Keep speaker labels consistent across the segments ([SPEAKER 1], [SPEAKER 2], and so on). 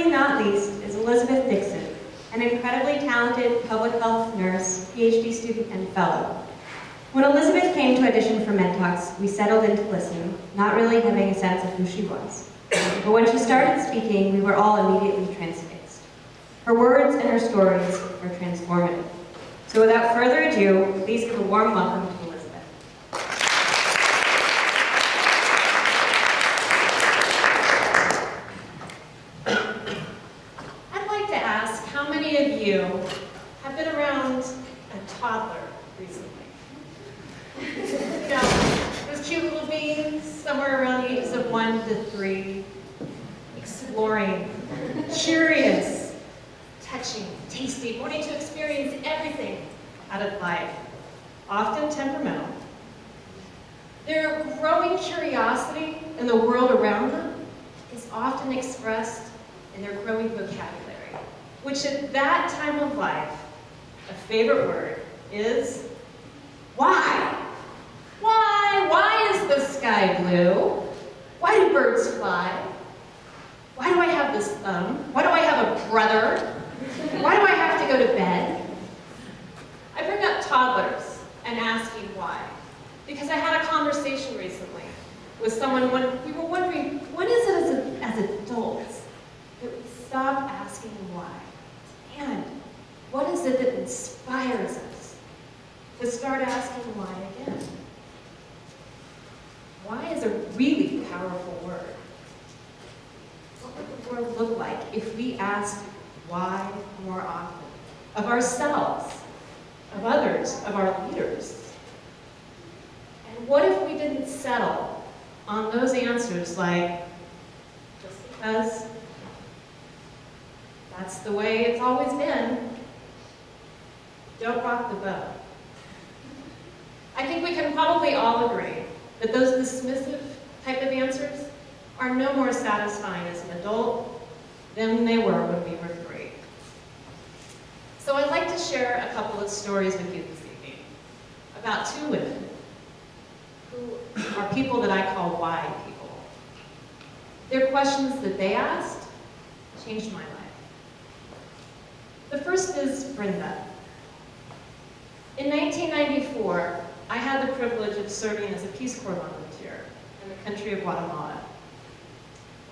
[SPEAKER 1] Finally, not least, is Elizabeth Dickson, an incredibly talented public health nurse, PhD student, and fellow. When Elizabeth came to audition for Med Talks, we settled in to listen, not really having a sense of who she was. But when she started speaking, we were all immediately transfixed. Her words and her stories are transformative. So without further ado, please give a warm welcome to Elizabeth.
[SPEAKER 2] I'd like to ask how many of you have been around a toddler recently? You know, those cute little beings, somewhere around the ages of 1 to 3, exploring, curious, touching, tasting, wanting to experience everything out of life, often temperamental. Their growing curiosity in the world around them is often expressed in their growing vocabulary, which at that time of life, a favorite word is why. Why is the sky blue? Why do birds fly? Why do I have this thumb? Why do I have a brother? Why do I have to go to bed? I bring up toddlers and asking why. Because I had a conversation recently with someone when we were wondering, what is it as adults that we stop asking why? And what is it that inspires us to start asking why again? Why is a really powerful word. What would the world look like if we asked why more often? Of ourselves, of others, of our leaders. And what if we didn't settle on those answers like, just because that's the way it's always been? Don't rock the boat. I think we can probably all agree that those dismissive type of answers are no more satisfying as an adult than they were when we were 3. So I'd like to share a couple of stories with you this evening about 2 women who are people that I call why people. Their questions that they asked changed my life. The first is Brenda. In 1994, I had the privilege of serving as a Peace Corps volunteer in the country of Guatemala.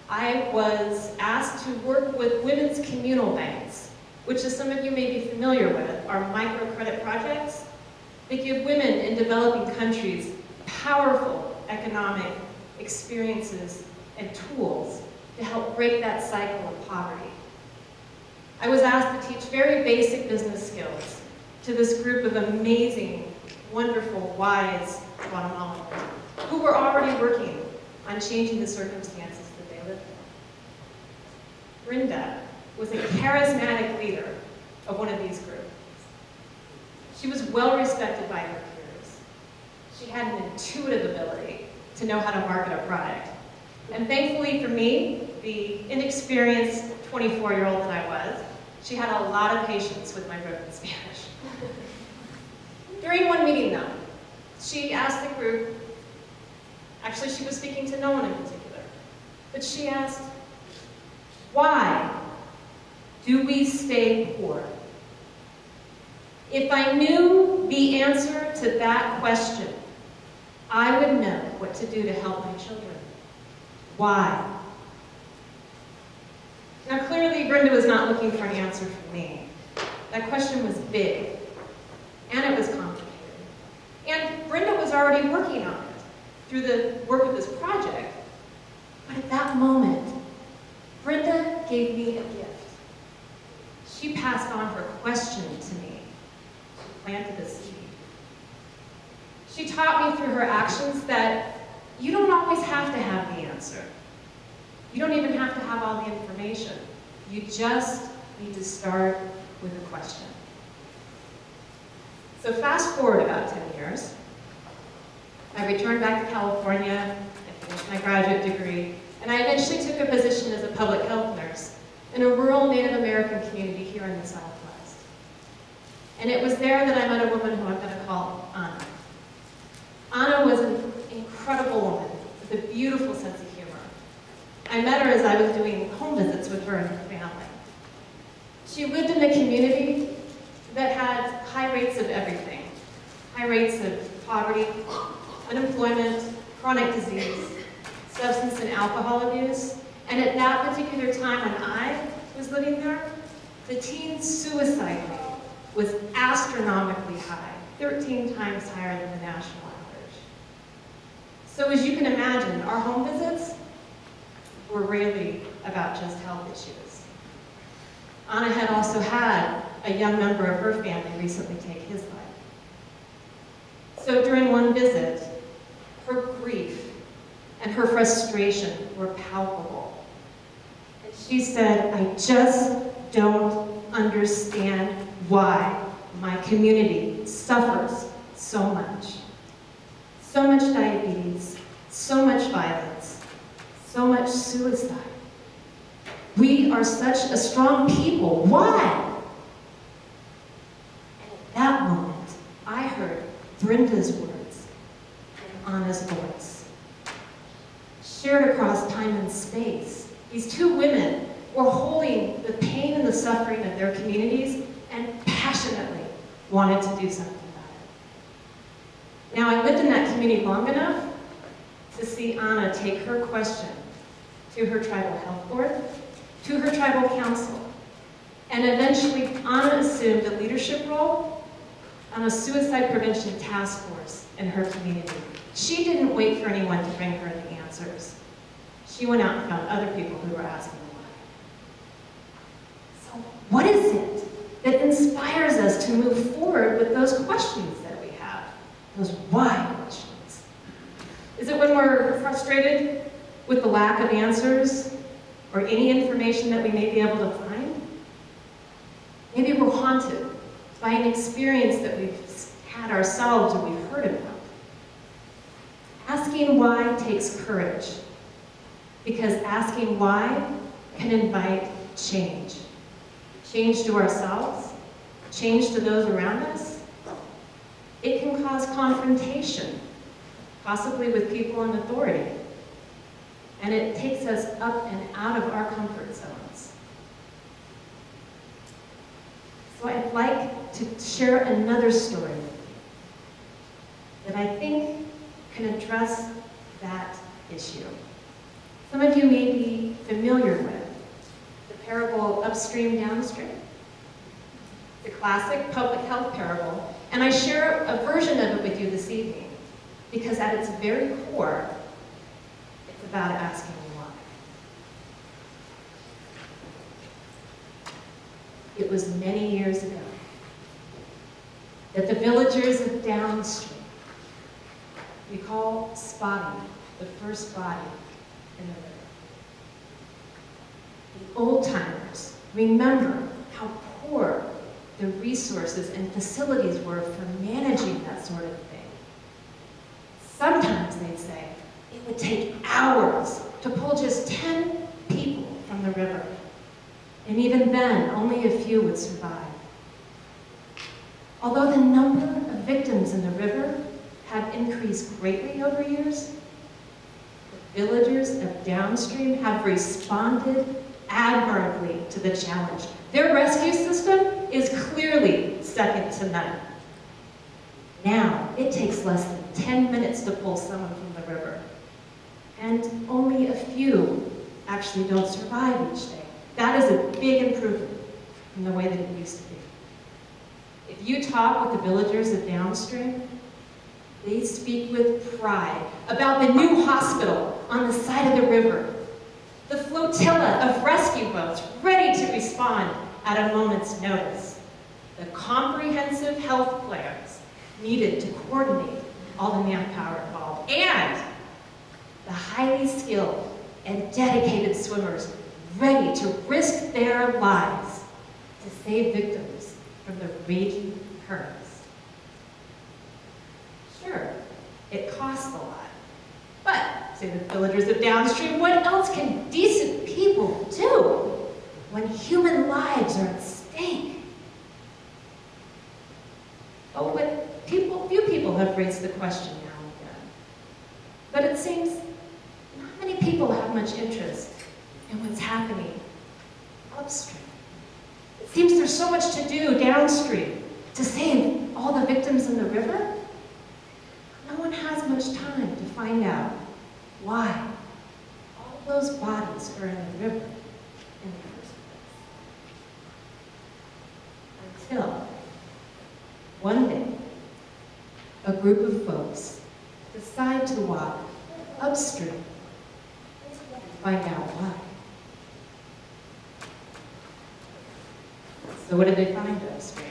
[SPEAKER 2] I was asked to work with women's communal banks, which, as some of you may be familiar with, are microcredit projects that give women in developing countries powerful economic experiences and tools to help break that cycle of poverty. I was asked to teach very basic business skills to this group of amazing, wonderful, wise Guatemalans who were already working on changing the circumstances that they lived in. Brenda was a charismatic leader of one of these groups. She was well respected by her peers. She had an intuitive ability to know how to market a product. And thankfully for me, the inexperienced 24-year-old that I was, she had a lot of patience with my broken Spanish. During one meeting, though, she asked the group, actually she was speaking to no one in particular, but she asked, why do we stay poor? If I knew the answer to that question, I would know what to do to help my children. Why? Now clearly Brenda was not looking for an answer from me. That question was big. And it was complicated. And Brenda was already working on it through the work of this project. But at that moment, Brenda gave me a gift. She passed on her question to me. She planted a seed. She taught me through her actions that you don't always have to have the answer. You don't even have to have all the information. You just need to start with a question. So fast forward about 10 years, I returned back to California, I finished my graduate degree, and I eventually took a position as a public health nurse in a rural Native American community here in the Southwest. And it was there that I met a woman who I'm going to call Anna. Anna was an incredible woman with a beautiful sense of humor. I met her as I was doing home visits with her and her family. She lived in a community that had high rates of everything. High rates of poverty, unemployment, chronic disease, substance and alcohol abuse. And at that particular time when I was living there, the teen suicide rate was astronomically high, 13 times higher than the national average. So as you can imagine, our home visits were really about just health issues. Anna had also had a young member of her family recently take his life. So during one visit, her grief and her frustration were palpable. And she said, "I just don't understand why my community suffers so much. So much diabetes, so much violence, so much suicide. We are such a strong people. Why?" And at that moment, I heard Brenda's words and Anna's voice. Shared across time and space, these two women were holding the pain and the suffering of their communities and passionately wanted to do something about it. Now, I lived in that community long enough to see Anna take her question to her tribal health board, to her tribal council, and eventually Anna assumed a leadership role on a suicide prevention task force in her community. She didn't wait for anyone to bring her the answers. She went out and found other people who were asking why. So what is it that inspires us to move forward with those questions that we have, those why questions? Is it when we're frustrated with the lack of answers or any information that we may be able to find? Maybe we're haunted by an experience that we've had ourselves or we've heard about. Asking why takes courage, because asking why can invite change. Change to ourselves, change to those around us. It can cause confrontation, possibly with people in authority. And it takes us up and out of our comfort zones. So I'd like to share another story that I think can address that issue. Some of you may be familiar with the parable Upstream, Downstream, the classic public health parable, and I share a version of it with you this evening because at its very core, it's about asking why. It was many years ago that the villagers of Downstream, we call Spotty the first body in the river. The old-timers remember how poor the resources and facilities were for managing that sort of thing. Sometimes they'd say it would take hours to pull just 10 people from the river. And even then, only a few would survive. Although the number of victims in the river had increased greatly over years, the villagers of Downstream have responded admirably to the challenge. Their rescue system is clearly second to none. Now, it takes less than 10 minutes to pull someone from the river, and only a few actually don't survive each day. That is a big improvement from the way that it used to be. If you talk with the villagers of Downstream, they speak with pride about the new hospital on the side of the river, the flotilla of rescue boats ready to respond at a moment's notice, the comprehensive health plans needed to coordinate all the manpower involved, and the highly skilled and dedicated swimmers ready to risk their lives to save victims from the raging currents. Sure, it costs a lot, but, say the villagers of Downstream, what else can decent people do when human lives are at stake? Oh, but few people have raised the question now and then. But it seems not many people have much interest in what's happening upstream. It seems there's so much to do downstream to save all the victims in the river, no one has much time to find out why all those bodies are in the river in the first place. Until one day, a group of folks decide to walk upstream and find out why. So what did they find upstream?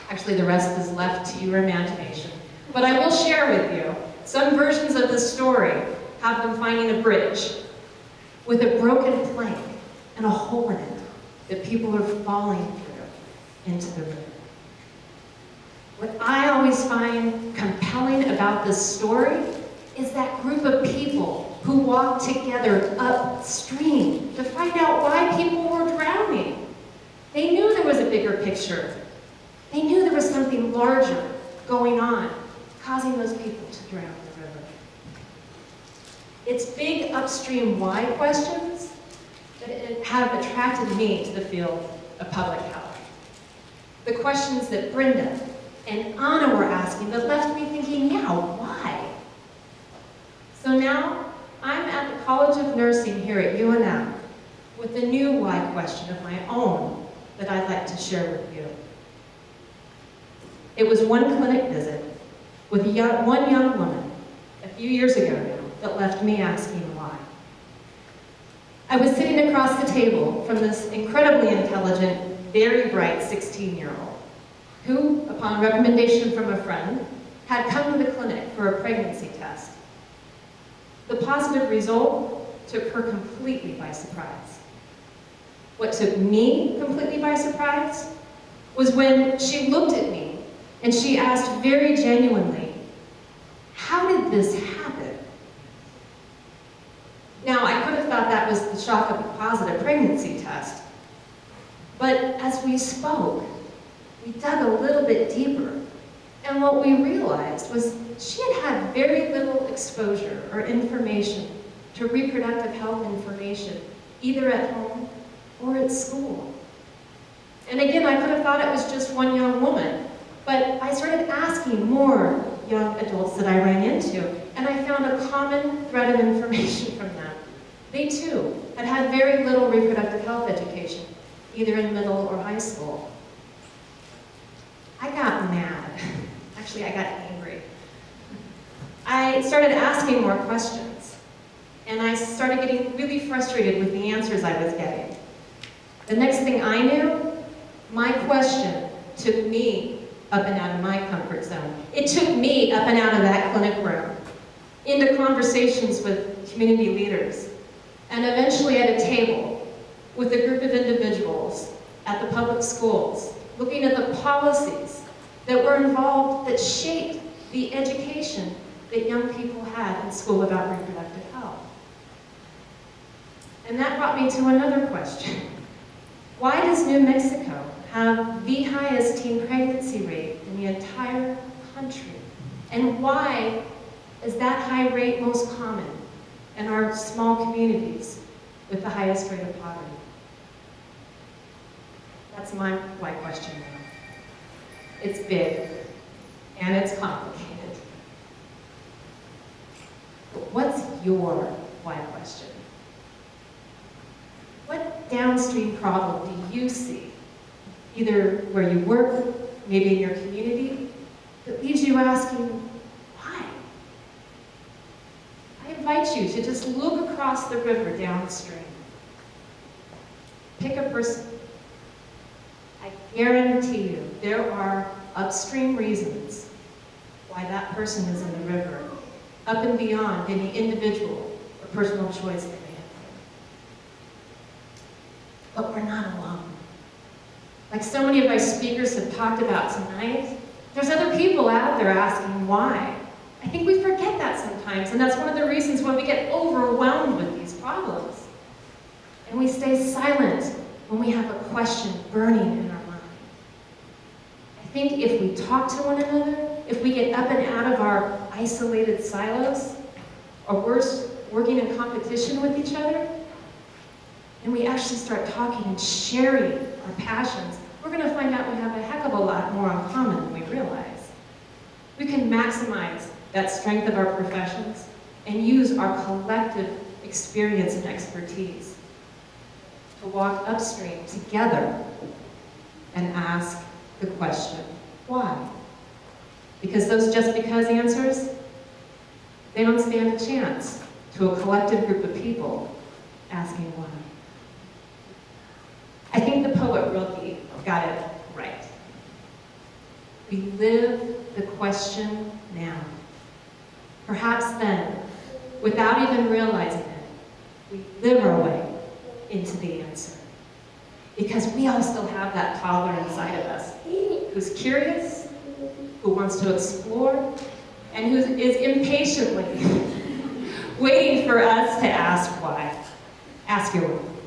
[SPEAKER 2] Actually, the rest is left to your imagination. But I will share with you, some versions of the story have them finding a bridge with a broken plank and a hole in it that people are falling through into the river. What I always find compelling about this story is that group of people who walked together upstream to find out why people were drowning. They knew there was a bigger picture. They knew there was something larger going on, causing those people to drown in the river. It's big upstream why questions that have attracted me to the field of public health. The questions that Brenda and Anna were asking that left me thinking, yeah, why? So now, I'm at the College of Nursing here at UNM with a new why question of my own that I'd like to share with you. It was one clinic visit with one young woman a few years ago now that left me asking why. I was sitting across the table from this incredibly intelligent, very bright 16-year-old who, upon recommendation from a friend, had come to the clinic for a pregnancy test. The positive result took her completely by surprise. What took me completely by surprise was when she looked at me and she asked very genuinely, "How did this happen?" Now, I could have thought that was the shock of a positive pregnancy test, but as we spoke, we dug a little bit deeper, and what we realized was she had had very little exposure or information to reproductive health information, either at home or at school. And again, I could have thought it was just one young woman, but I started asking more young adults that I ran into, and I found a common thread of information from them. They too had had very little reproductive health education, either in middle or high school. I got mad. Actually, I got angry. I started asking more questions, and I started getting really frustrated with the answers I was getting. The next thing I knew, my question took me up and out of my comfort zone. It took me up and out of that clinic room, into conversations with community leaders, and eventually at a table with a group of individuals at the public schools, looking at the policies that were involved that shaped the education that young people had in school about reproductive health. And that brought me to another question. Why does New Mexico have the highest teen pregnancy rate in the entire country? And why is that high rate most common in our small communities with the highest rate of poverty? That's my why question now. It's big, and it's complicated. But what's your why question? What downstream problem do you see, either where you work, maybe in your community, that leaves you asking, why? I invite you to just look across the river downstream. Pick a person. I guarantee you there are upstream reasons why that person is in the river, up and beyond any individual or personal choice they may have made. But we're not alone. Like so many of my speakers have talked about tonight, there's other people out there asking why. I think we forget that sometimes, and that's one of the reasons why we get overwhelmed with these problems. And we stay silent when we have a question burning in our mind. I think if we talk to one another, if we get up and out of our isolated silos, or worse, working in competition with each other, and we actually start talking and sharing our passions, we're going to find out we have a heck of a lot more in common than we realize. We can maximize that strength of our professions and use our collective experience and expertise to walk upstream together and ask the question, why? Because those just because answers, they don't stand a chance to a collective group of people asking why. I think the poet Rilke got it right. We live the question now. Perhaps then, without even realizing it, we live our way into the answer. Because we all still have that toddler inside of us who's curious, who wants to explore, and who is impatiently waiting for us to ask why. Ask your why.